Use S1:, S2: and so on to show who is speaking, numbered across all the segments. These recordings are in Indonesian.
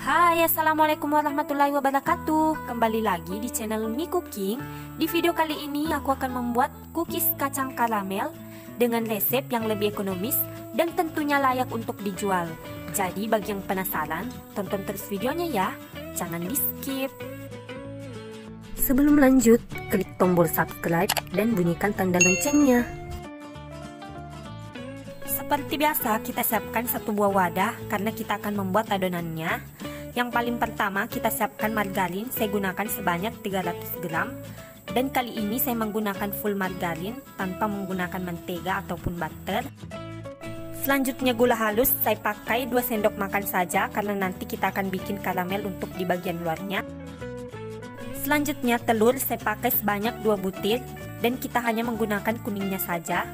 S1: Hai, assalamualaikum warahmatullahi wabarakatuh. Kembali lagi di channel Mi Cooking. Di video kali ini aku akan membuat cookies kacang karamel dengan resep yang lebih ekonomis dan tentunya layak untuk dijual. Jadi bagi yang penasaran, tonton terus videonya ya, jangan di skip. Sebelum lanjut, klik tombol subscribe dan bunyikan tanda loncengnya. Seperti biasa, kita siapkan satu buah wadah karena kita akan membuat adonannya. Yang paling pertama kita siapkan margarin, saya gunakan sebanyak 300 gram. Dan kali ini saya menggunakan full margarin tanpa menggunakan mentega ataupun butter. Selanjutnya gula halus, saya pakai 2 sendok makan saja karena nanti kita akan bikin karamel untuk di bagian luarnya. Selanjutnya telur, saya pakai sebanyak 2 butir dan kita hanya menggunakan kuningnya saja.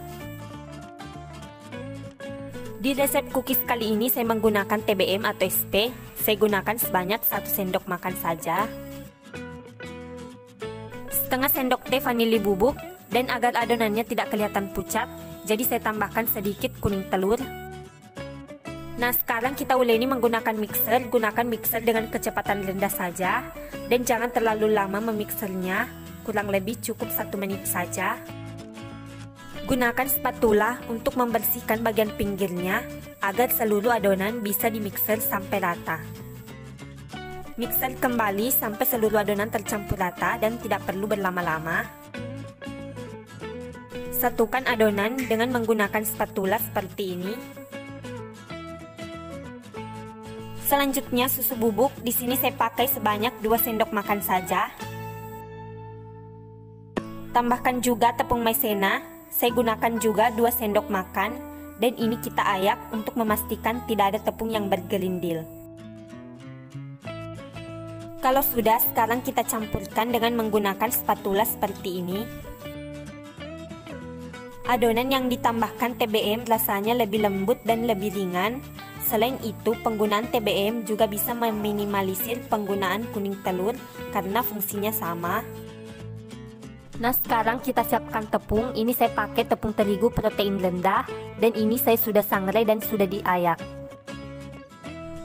S1: Di resep cookies kali ini saya menggunakan TBM atau SP. Saya gunakan sebanyak 1 sendok makan saja. Setengah sendok teh vanili bubuk, dan agar adonannya tidak kelihatan pucat, jadi saya tambahkan sedikit kuning telur. Nah, sekarang kita uleni menggunakan mixer. Gunakan mixer dengan kecepatan rendah saja, dan jangan terlalu lama memixernya, kurang lebih cukup 1 menit saja. Gunakan spatula untuk membersihkan bagian pinggirnya agar seluruh adonan bisa dimixer sampai rata. Mixer kembali sampai seluruh adonan tercampur rata dan tidak perlu berlama-lama. Satukan adonan dengan menggunakan spatula seperti ini. Selanjutnya susu bubuk, di sini saya pakai sebanyak 2 sendok makan saja. Tambahkan juga tepung maizena. Saya gunakan juga 2 sendok makan dan ini kita ayak untuk memastikan tidak ada tepung yang bergerindil. Kalau sudah, sekarang kita campurkan dengan menggunakan spatula seperti ini. Adonan yang ditambahkan TBM rasanya lebih lembut dan lebih ringan. Selain itu, penggunaan TBM juga bisa meminimalisir penggunaan kuning telur karena fungsinya sama. Nah, sekarang kita siapkan tepung. Ini saya pakai tepung terigu protein rendah dan ini saya sudah sangrai dan sudah diayak.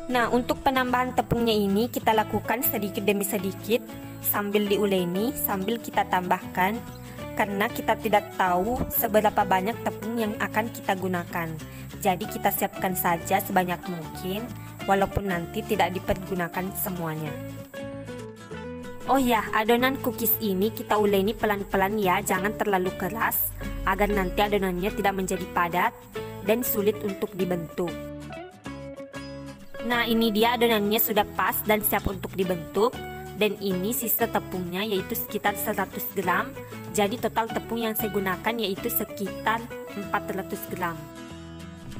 S1: Nah, untuk penambahan tepungnya ini kita lakukan sedikit demi sedikit sambil diuleni, sambil kita tambahkan karena kita tidak tahu seberapa banyak tepung yang akan kita gunakan. Jadi kita siapkan saja sebanyak mungkin walaupun nanti tidak dipergunakan semuanya. Oh ya, adonan cookies ini kita uleni pelan-pelan ya, jangan terlalu keras agar nanti adonannya tidak menjadi padat dan sulit untuk dibentuk. Nah, ini dia adonannya sudah pas dan siap untuk dibentuk. Dan ini sisa tepungnya yaitu sekitar 100 gram. Jadi total tepung yang saya gunakan yaitu sekitar 400 gram.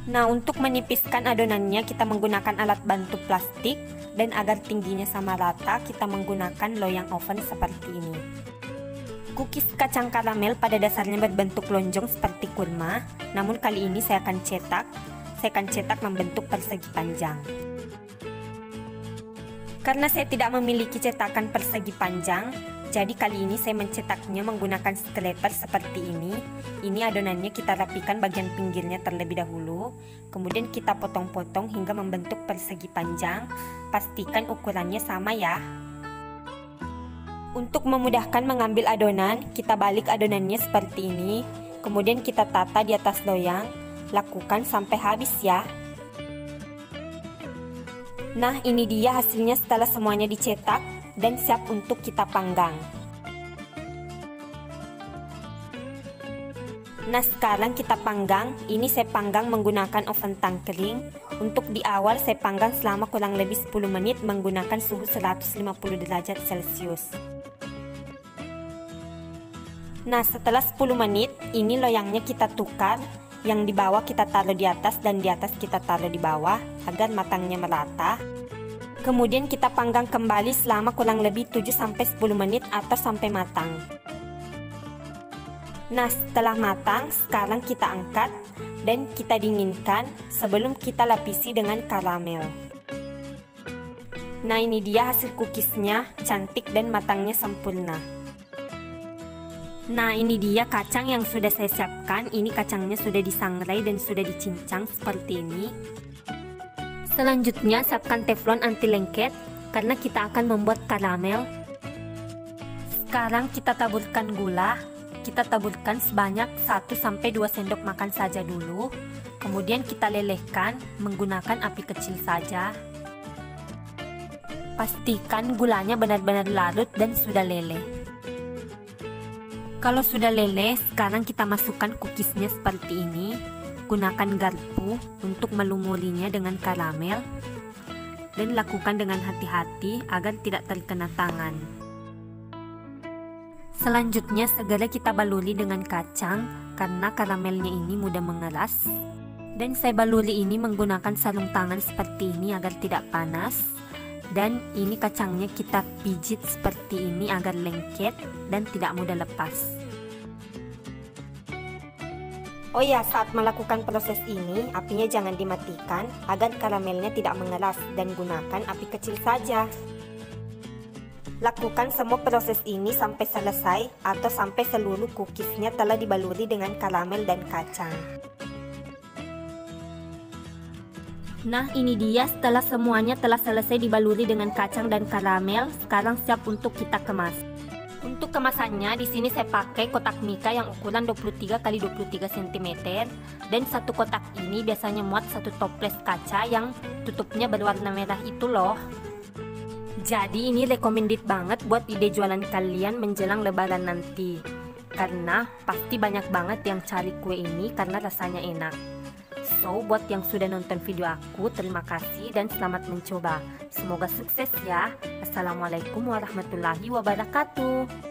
S1: Nah, untuk menipiskan adonannya kita menggunakan alat bantu plastik. Dan agar tingginya sama rata, kita menggunakan loyang oven seperti ini. Cookies kacang karamel pada dasarnya berbentuk lonjong seperti kurma, namun kali ini saya akan cetak membentuk persegi panjang. Karena saya tidak memiliki cetakan persegi panjang, jadi kali ini saya mencetaknya menggunakan scraper seperti ini. Ini adonannya kita rapikan bagian pinggirnya terlebih dahulu. Kemudian kita potong-potong hingga membentuk persegi panjang. Pastikan ukurannya sama ya. Untuk memudahkan mengambil adonan, kita balik adonannya seperti ini. Kemudian kita tata di atas loyang. Lakukan sampai habis ya. Nah, ini dia hasilnya setelah semuanya dicetak dan siap untuk kita panggang. Nah, sekarang kita panggang. Ini saya panggang menggunakan oven tangkring. Untuk di awal saya panggang selama kurang lebih 10 menit menggunakan suhu 150 derajat Celcius. Nah, setelah 10 menit, ini loyangnya kita tukar. Yang di bawah kita taruh di atas dan di atas kita taruh di bawah agar matangnya merata. Kemudian kita panggang kembali selama kurang lebih 7-10 menit atau sampai matang. Nah, setelah matang, sekarang kita angkat dan kita dinginkan sebelum kita lapisi dengan karamel. Nah, ini dia hasil cookiesnya, cantik dan matangnya sempurna. Nah, ini dia kacang yang sudah saya siapkan. Ini kacangnya sudah disangrai dan sudah dicincang seperti ini. Selanjutnya, siapkan teflon anti lengket karena kita akan membuat karamel. Sekarang kita taburkan gula. Kita taburkan sebanyak 1-2 sendok makan saja dulu. Kemudian kita lelehkan menggunakan api kecil saja. Pastikan gulanya benar-benar larut dan sudah leleh. Kalau sudah leleh, sekarang kita masukkan cookiesnya seperti ini. Gunakan garpu untuk melumurinya dengan karamel. Dan lakukan dengan hati-hati agar tidak terkena tangan. Selanjutnya segera kita baluri dengan kacang karena karamelnya ini mudah mengeras. Dan saya baluri ini menggunakan sarung tangan seperti ini agar tidak panas. Dan ini kacangnya kita pijit seperti ini agar lengket dan tidak mudah lepas. Oh ya, saat melakukan proses ini, apinya jangan dimatikan agar karamelnya tidak mengeras dan gunakan api kecil saja. Lakukan semua proses ini sampai selesai atau sampai seluruh cookiesnya telah dibaluri dengan karamel dan kacang. Nah, ini dia setelah semuanya telah selesai dibaluri dengan kacang dan karamel. Sekarang siap untuk kita kemas. Untuk kemasannya, di sini saya pakai kotak mika yang ukuran 23 x 23 cm. Dan satu kotak ini biasanya muat satu toples kaca yang tutupnya berwarna merah itu loh. Jadi ini recommended banget buat ide jualan kalian menjelang lebaran nanti. Karena pasti banyak banget yang cari kue ini karena rasanya enak. So, buat yang sudah nonton video aku, terima kasih dan selamat mencoba. Semoga sukses ya. Assalamualaikum warahmatullahi wabarakatuh.